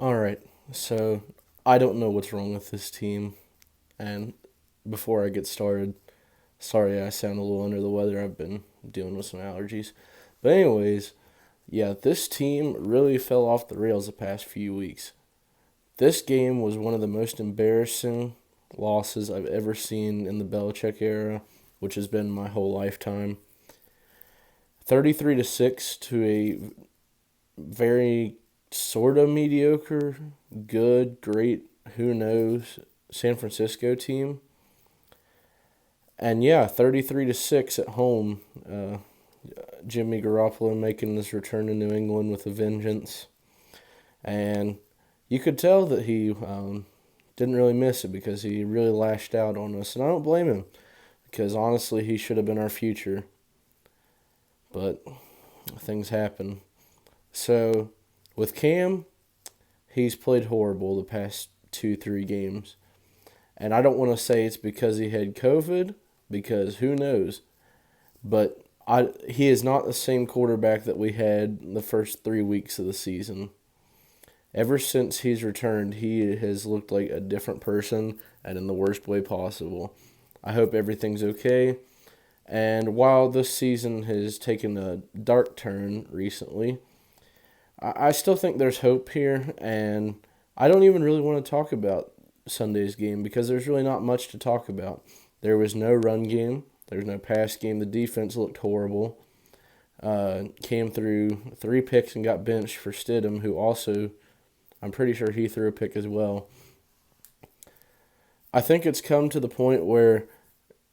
All right, so I don't know what's wrong with this team, and before I get started, sorry I sound a little under the weather. I've been dealing with some allergies. But anyways, yeah, this team really fell off the rails the past few weeks. This game was one of the most embarrassing losses I've ever seen in the Belichick era, which has been my whole lifetime. 33-6 to a very sort of mediocre, good, great, who knows, San Francisco team. And yeah, 33-6 at home. Jimmy Garoppolo making his return to New England with a vengeance. And you could tell that he didn't really miss it because he really lashed out on us. And I don't blame him because honestly, he should have been our future. But things happen. So with Cam, he's played horrible the past 2-3 games. And I don't want to say it's because he had COVID, because who knows. But he is not the same quarterback that we had the first 3 weeks of the season. Ever since he's returned, he has looked like a different person and in the worst way possible. I hope everything's okay. And while this season has taken a dark turn recently, I still think there's hope here, and I don't even really want to talk about Sunday's game because there's really not much to talk about. There was no run game. There was no pass game. The defense looked horrible. Came through 3 picks and got benched for Stidham, who also, I'm pretty sure he threw a pick as well. I think it's come to the point where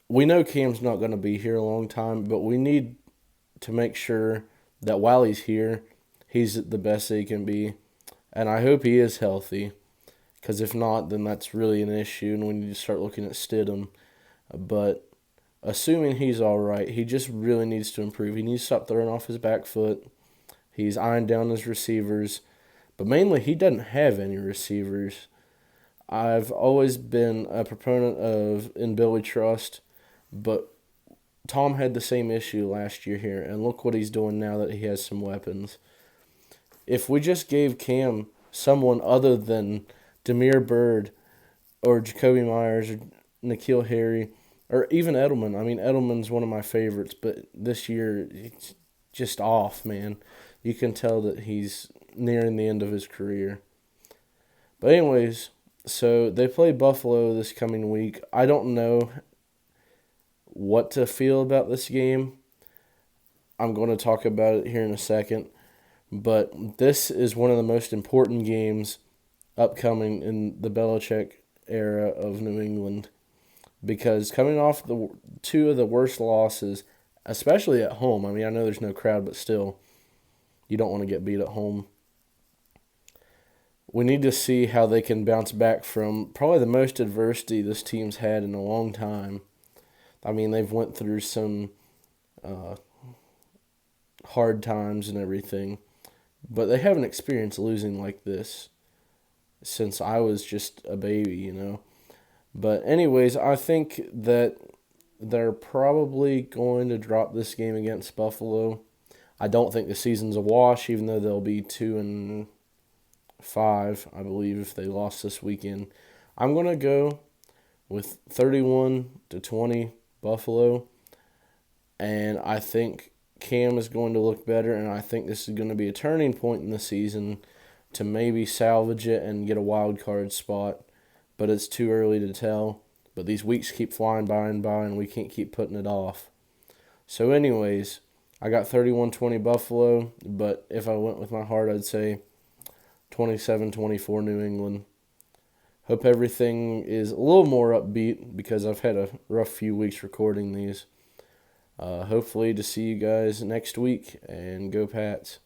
we know Cam's not going to be here a long time, but we need to make sure that while he's here, he's the best that he can be. And I hope he is healthy, because if not, then that's really an issue, and we need to start looking at Stidham. But assuming he's all right, he just really needs to improve. He needs to stop throwing off his back foot. He's eyeing down his receivers, but mainly he doesn't have any receivers. I've always been a proponent of in Billy Trust, but Tom had the same issue last year here, and look what he's doing now that he has some weapons. If we just gave Cam someone other than Demir Bird or Jacoby Myers or N'Keal Harry or even Edelman. I mean, Edelman's one of my favorites, but this year it's just off, man. You can tell that he's nearing the end of his career. But anyways, so they play Buffalo this coming week. I don't know what to feel about this game. I'm going to talk about it here in a second. But this is one of the most important games upcoming in the Belichick era of New England. Because coming off the 2 of the worst losses, especially at home. I mean, I know there's no crowd, but still, you don't want to get beat at home. We need to see how they can bounce back from probably the most adversity this team's had in a long time. I mean, they've went through some hard times and everything, but they haven't experienced losing like this since I was just a baby, you know. But anyways, I think that they're probably going to drop this game against Buffalo. I don't think the season's a wash, even though they'll be 2-5, I believe, if they lost this weekend. I'm going to go with 31-20 Buffalo, and I think Cam is going to look better, and I think this is going to be a turning point in the season to maybe salvage it and get a wild card spot, but it's too early to tell. But these weeks keep flying by and we can't keep putting it off. So anyways, I got 31-20 Buffalo, but if I went with my heart, I'd say 27-24 New England. Hope everything is a little more upbeat because I've had a rough few weeks recording these. Hopefully to see you guys next week, and go Pats.